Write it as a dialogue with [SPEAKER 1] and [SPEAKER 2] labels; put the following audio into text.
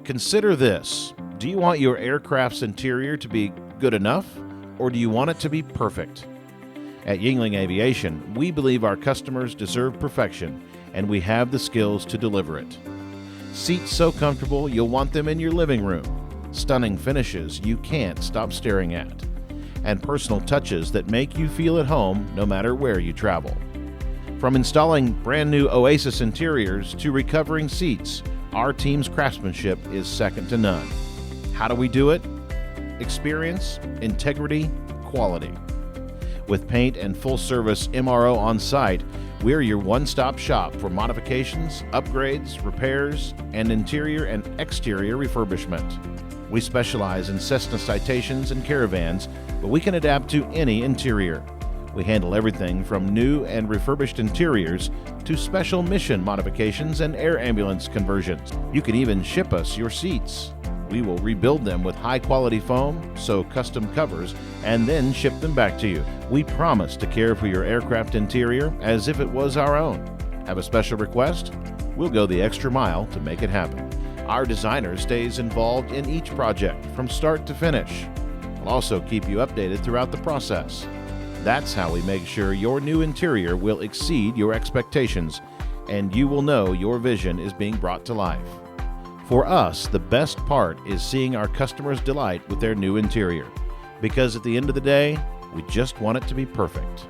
[SPEAKER 1] Consider this. Do you want your aircraft's interior to be good enough, or do you want it to be perfect? At Yingling Aviation, we believe our customers deserve perfection, and we have the skills to deliver it. Seats so comfortable you'll want them in your living room, stunning finishes you can't stop staring at, and personal touches that make you feel at home no matter where you travel. From installing brand new Oasis interiors to recovering seats, our team's craftsmanship is second to none. How do we do it? Experience, integrity, quality. With paint and full-service MRO on site, we're your one-stop shop for modifications, upgrades, repairs, and interior and exterior refurbishment. We specialize in Cessna Citations and Caravans, but we can adapt to any interior. We handle everything from new and refurbished interiors to special mission modifications and air ambulance conversions. You can even ship us your seats. We will rebuild them with high-quality foam, sew custom covers, and then ship them back to you. We promise to care for your aircraft interior as if it was our own. Have a special request? We'll go the extra mile to make it happen. Our designer stays involved in each project from start to finish. We'll also keep you updated throughout the process. That's how we make sure your new interior will exceed your expectations, and you will know your vision is being brought to life. For us, the best part is seeing our customers delight with their new interior, because at the end of the day, we just want it to be perfect.